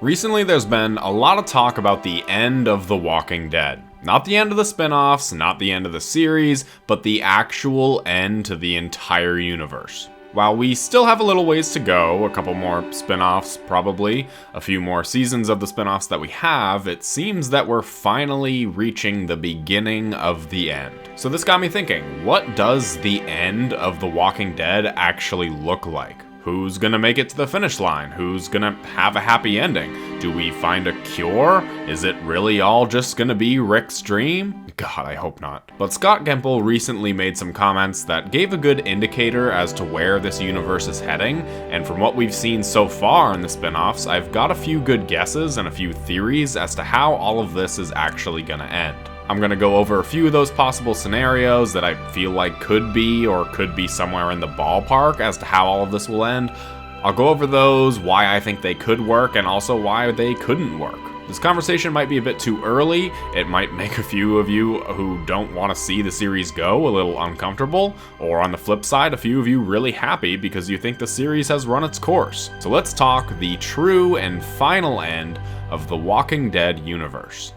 Recently, there's been a lot of talk about the end of The Walking Dead. Not the end of the spinoffs, not the end of the series, but the actual end to the entire universe. While we still have a little ways to go, a couple more spinoffs probably, a few more seasons of the spinoffs that we have, it seems that we're finally reaching the beginning of the end. So this got me thinking, what does the end of The Walking Dead actually look like? Who's gonna make it to the finish line? Who's gonna have a happy ending? Do we find a cure? Is it really all just gonna be Rick's dream? God, I hope not. But Scott Gimple recently made some comments that gave a good indicator as to where this universe is heading, and from what we've seen so far in the spin-offs, I've got a few good guesses and a few theories as to how all of this is actually gonna end. I'm gonna go over a few of those possible scenarios that I feel like could be or could be somewhere in the ballpark as to how all of this will end. I'll go over those, why I think they could work, and also why they couldn't work. This conversation might be a bit too early. It might make a few of you who don't want to see the series go a little uncomfortable, or on the flip side, a few of you really happy because you think the series has run its course. So let's talk the true and final end of the Walking Dead universe.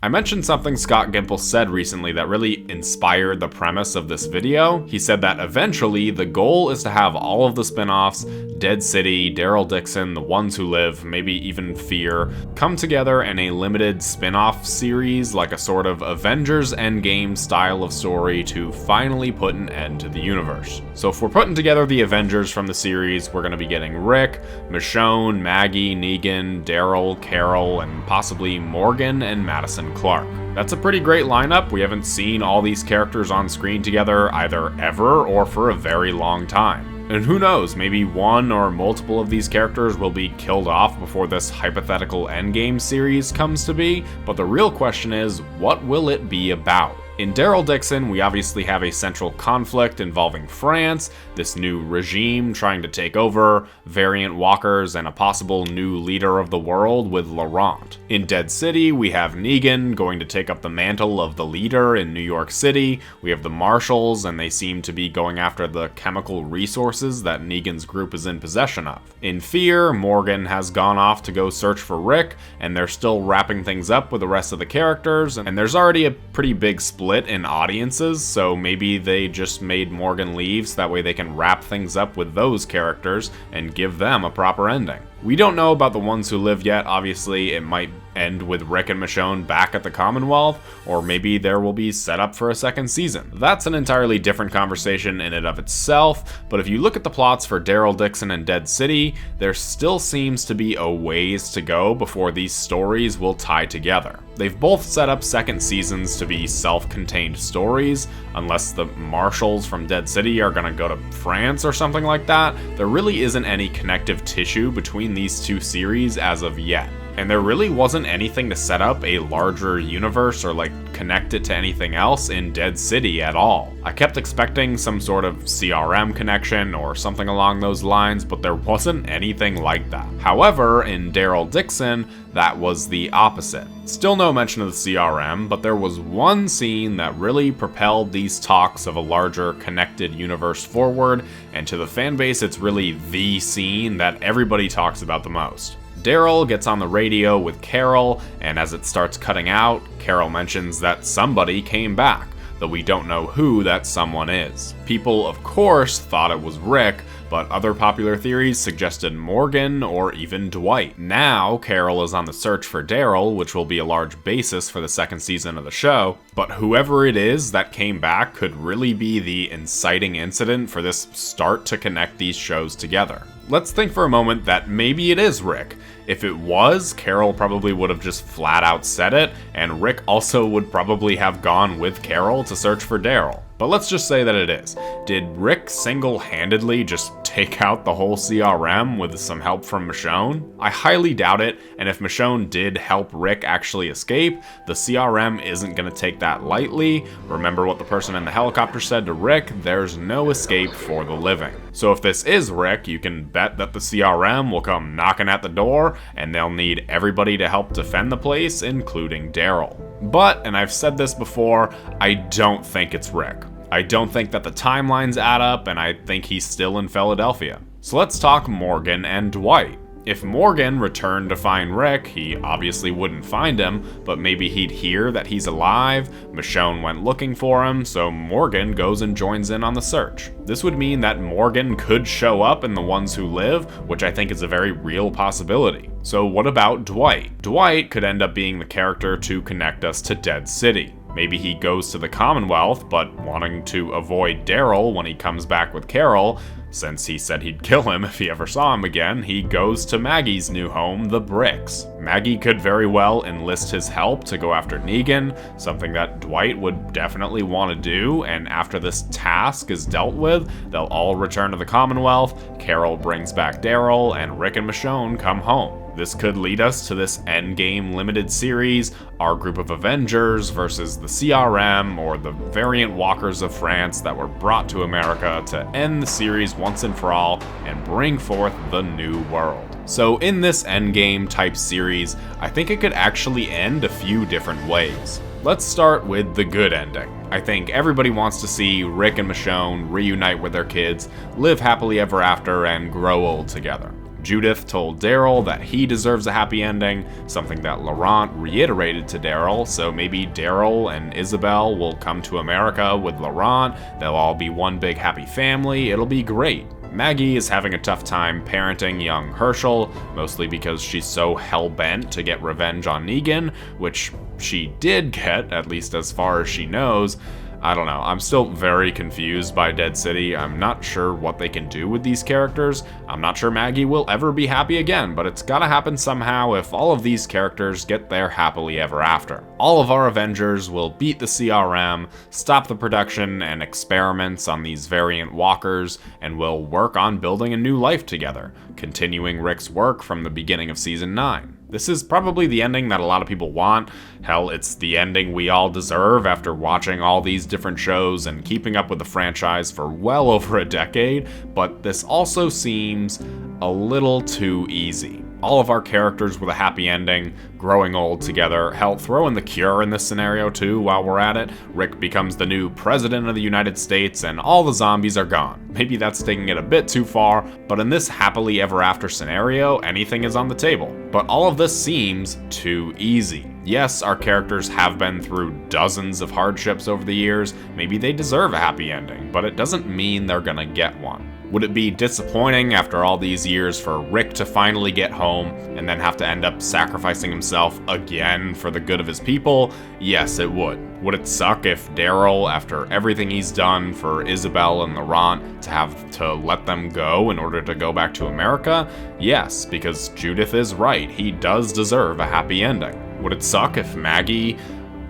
I mentioned something Scott Gimple said recently that really inspired the premise of this video. He said that eventually the goal is to have all of the spin-offs, Dead City, Daryl Dixon, The Ones Who Live, maybe even Fear, come together in a limited spin-off series like a sort of Avengers Endgame style of story to finally put an end to the universe. So if we're putting together the Avengers from the series, we're going to be getting Rick, Michonne, Maggie, Negan, Daryl, Carol, and possibly Morgan and Madison Clark. That's a pretty great lineup. We haven't seen all these characters on screen together either ever or for a very long time. And who knows, maybe one or multiple of these characters will be killed off before this hypothetical Endgame series comes to be, but the real question is, what will it be about? In Daryl Dixon, we obviously have a central conflict involving France, this new regime trying to take over, variant walkers, and a possible new leader of the world with Laurent. In Dead City, we have Negan going to take up the mantle of the leader in New York City. We have the Marshals, and they seem to be going after the chemical resources that Negan's group is in possession of. In Fear, Morgan has gone off to go search for Rick, and they're still wrapping things up with the rest of the characters, and there's already a pretty big split in audiences, so maybe they just made Morgan leave so that way they can wrap things up with those characters and give them a proper ending. We don't know about The Ones Who Live yet. Obviously, it might end with Rick and Michonne back at the Commonwealth, or maybe there will be set up for a second season. That's an entirely different conversation in and of itself, but if you look at the plots for Daryl Dixon and Dead City, there still seems to be a ways to go before these stories will tie together. They've both set up second seasons to be self-contained stories, unless the Marshals from Dead City are gonna go to France or something like that. There really isn't any connective tissue between these two series as of yet. And there really wasn't anything to set up a larger universe or like connect it to anything else in Dead City at all. I kept expecting some sort of CRM connection or something along those lines, but there wasn't anything like that. However, in Daryl Dixon, that was the opposite. Still no mention of the CRM, but there was one scene that really propelled these talks of a larger connected universe forward, and to the fanbase it's really the scene that everybody talks about the most. Daryl gets on the radio with Carol, and as it starts cutting out, Carol mentions that somebody came back, though we don't know who that someone is. People, of course, thought it was Rick, but other popular theories suggested Morgan or even Dwight. Now, Carol is on the search for Daryl, which will be a large basis for the second season of the show, but whoever it is that came back could really be the inciting incident for this start to connect these shows together. Let's think for a moment that maybe it is Rick. If it was, Carol probably would have just flat out said it, and Rick also would probably have gone with Carol to search for Daryl. But let's just say that it is. Did Rick single-handedly just take out the whole CRM with some help from Michonne? I highly doubt it, and if Michonne did help Rick actually escape, the CRM isn't going to take that lightly. Remember what the person in the helicopter said to Rick, there's no escape for the living. So if this is Rick, you can bet that the CRM will come knocking at the door war, and they'll need everybody to help defend the place, including Daryl. But, and I've said this before, I don't think it's Rick. I don't think that the timelines add up, and I think he's still in Philadelphia. So let's talk Morgan and Dwight. If Morgan returned to find Rick, he obviously wouldn't find him, but maybe he'd hear that he's alive. Michonne went looking for him, so Morgan goes and joins in on the search. This would mean that Morgan could show up in The Ones Who Live, which I think is a very real possibility. So what about Dwight? Dwight could end up being the character to connect us to Dead City. Maybe he goes to the Commonwealth, but wanting to avoid Daryl when he comes back with Carol, since he said he'd kill him if he ever saw him again, he goes to Maggie's new home, the Bricks. Maggie could very well enlist his help to go after Negan, something that Dwight would definitely want to do, and after this task is dealt with, they'll all return to the Commonwealth, Carol brings back Daryl, and Rick and Michonne come home. This could lead us to this Endgame limited series, our group of Avengers versus the CRM or the variant walkers of France that were brought to America to end the series once and for all and bring forth the new world. So in this Endgame type series, I think it could actually end a few different ways. Let's start with the good ending. I think everybody wants to see Rick and Michonne reunite with their kids, live happily ever after, and grow old together. Judith told Daryl that he deserves a happy ending, something that Laurent reiterated to Daryl, so maybe Daryl and Isabel will come to America with Laurent, they'll all be one big happy family, it'll be great. Maggie is having a tough time parenting young Herschel, mostly because she's so hell-bent to get revenge on Negan, which she did get, at least as far as she knows. I don't know, I'm still very confused by Dead City. I'm not sure what they can do with these characters. I'm not sure Maggie will ever be happy again, but it's gotta happen somehow if all of these characters get their happily ever after. All of our Avengers will beat the CRM, stop the production and experiments on these variant walkers, and will work on building a new life together, continuing Rick's work from the beginning of Season 9. This is probably the ending that a lot of people want. Hell, it's the ending we all deserve after watching all these different shows and keeping up with the franchise for well over a decade, but this also seems a little too easy. All of our characters with a happy ending, growing old together. Hell, throw in the Cure in this scenario too while we're at it. Rick becomes the new president of the United States and all the zombies are gone. Maybe that's taking it a bit too far, but in this happily ever after scenario, anything is on the table. But all of this seems too easy. Yes, our characters have been through dozens of hardships over the years. Maybe they deserve a happy ending, but it doesn't mean they're gonna get one. Would it be disappointing after all these years for Rick to finally get home and then have to end up sacrificing himself again for the good of his people? Yes, it would. Would it suck if Daryl, after everything he's done for Isabel and Laurent, to have to let them go in order to go back to America? Yes, because Judith is right. He does deserve a happy ending. Would it suck if Maggie,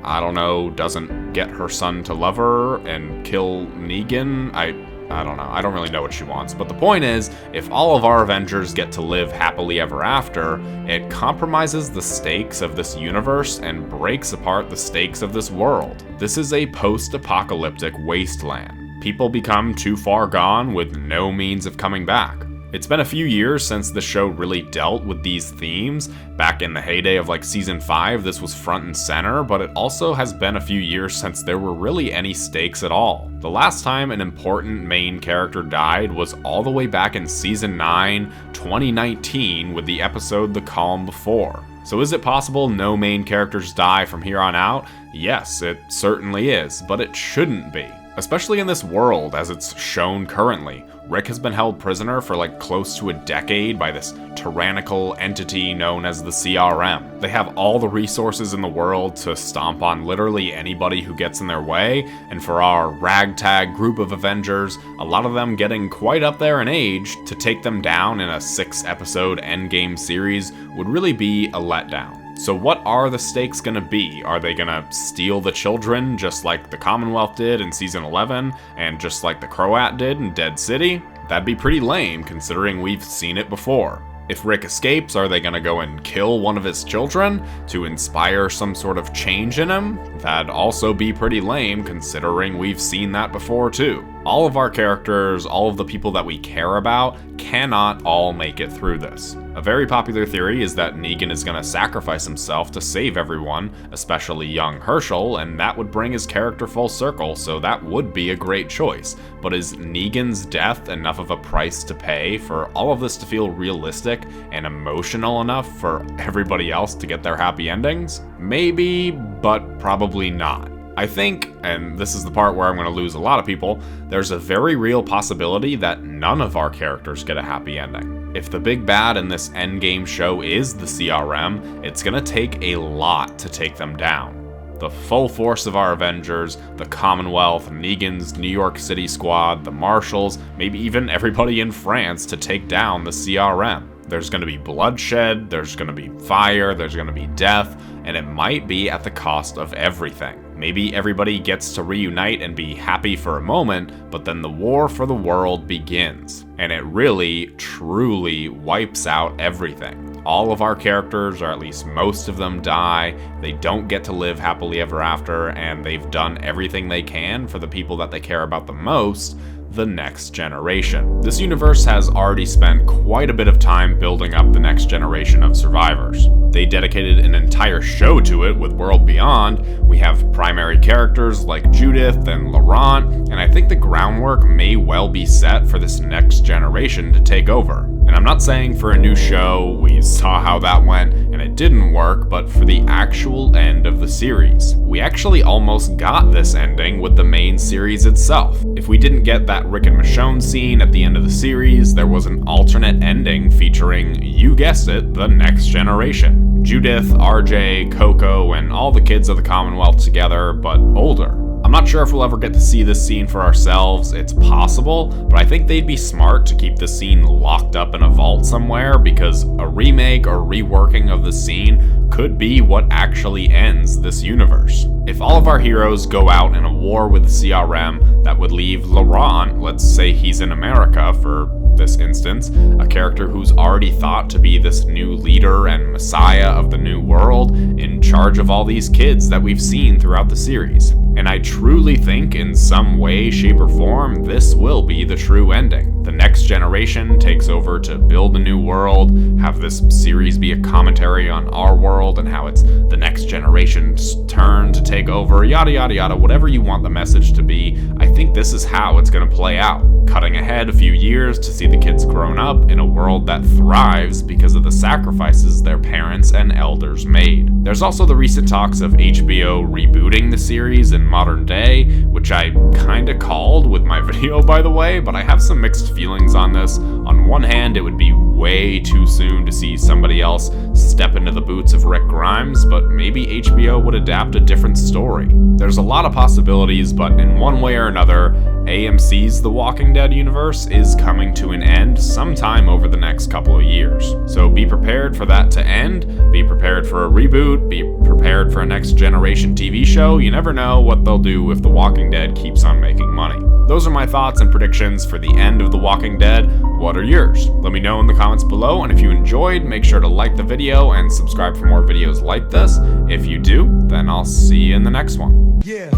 I don't know, doesn't get her son to love her and kill Negan? I don't know. I don't really know what she wants. But the point is, if all of our Avengers get to live happily ever after, it compromises the stakes of this universe and breaks apart the stakes of this world. This is a post-apocalyptic wasteland. People become too far gone with no means of coming back. It's been a few years since the show really dealt with these themes. Back in the heyday of like season 5, this was front and center, but it also has been a few years since there were really any stakes at all. The last time an important main character died was all the way back in season 9, 2019, with the episode The Calm Before. So is it possible no main characters die from here on out? Yes, it certainly is, but it shouldn't be. Especially in this world as it's shown currently. Rick has been held prisoner for like close to a decade by this tyrannical entity known as the CRM. They have all the resources in the world to stomp on literally anybody who gets in their way, and for our ragtag group of Avengers, a lot of them getting quite up there in age, to take them down in a 6-episode Endgame series would really be a letdown. So what are the stakes gonna be? Are they gonna steal the children just like the Commonwealth did in season 11 and just like the Croat did in Dead City? That'd be pretty lame considering we've seen it before. If Rick escapes, are they gonna go and kill one of his children to inspire some sort of change in him? That'd also be pretty lame considering we've seen that before too. All of our characters, all of the people that we care about, cannot all make it through this. A very popular theory is that Negan is going to sacrifice himself to save everyone, especially young Herschel, and that would bring his character full circle, so that would be a great choice. But is Negan's death enough of a price to pay for all of this to feel realistic and emotional enough for everybody else to get their happy endings? Maybe, but probably not. I think, and this is the part where I'm going to lose a lot of people, there's a very real possibility that none of our characters get a happy ending. If the big bad in this Endgame show is the CRM, it's going to take a lot to take them down. The full force of our Avengers, the Commonwealth, Negan's New York City squad, the Marshals, maybe even everybody in France to take down the CRM. There's going to be bloodshed, there's going to be fire, there's going to be death, and it might be at the cost of everything. Maybe everybody gets to reunite and be happy for a moment, but then the war for the world begins, and it really, truly wipes out everything. All of our characters, or at least most of them, die, they don't get to live happily ever after, and they've done everything they can for the people that they care about the most, the next generation. This universe has already spent quite a bit of time building up the next generation of survivors. They dedicated an entire show to it with World Beyond. We have primary characters like Judith and Laurent, and I think the groundwork may well be set for this next generation to take over. And I'm not saying for a new show, we saw how that went and it didn't work, but for the actual end of the series. We actually almost got this ending with the main series itself. If we didn't get that Rick and Michonne scene at the end of the series, there was an alternate ending featuring, you guessed it, the next generation. Judith, RJ, Coco, and all the kids of the Commonwealth together, but older. I'm not sure if we'll ever get to see this scene for ourselves. It's possible, but I think they'd be smart to keep the scene locked up in a vault somewhere, because a remake or reworking of the scene could be what actually ends this universe. If all of our heroes go out in a war with the CRM, that would leave Laurent, let's say he's in America for this instance, a character who's already thought to be this new leader and messiah of the new world, in charge of all these kids that we've seen throughout the series. And I truly think in some way, shape, or form, this will be the true ending. The next generation takes over to build a new world, have this series be a commentary on our world and how it's the next generation's turn to take over, yada yada yada, whatever you want the message to be. I think this is how it's going to play out. Cutting ahead a few years to see the kids grown up in a world that thrives because of the sacrifices their parents and elders made. There's also the recent talks of HBO rebooting the series in modern day, which I kinda called with my video, by the way, but I have some mixed feelings on this. On one hand, it would be way too soon to see somebody else step into the boots of Rick Grimes, but maybe HBO would adapt a different story. There's a lot of possibilities, but in one way or another, AMC's The Walking Dead universe is coming to an end sometime over the next couple of years. So be prepared for that to end, be prepared for a reboot, be prepared for a next generation TV show. You never know what they'll do if The Walking Dead keeps on making money. Those are my thoughts and predictions for the end of The Walking Dead. What are yours? Let me know in the comments below, and if you enjoyed, make sure to like the video and subscribe for more videos like this. If you do, then I'll see you in the next one. Yeah.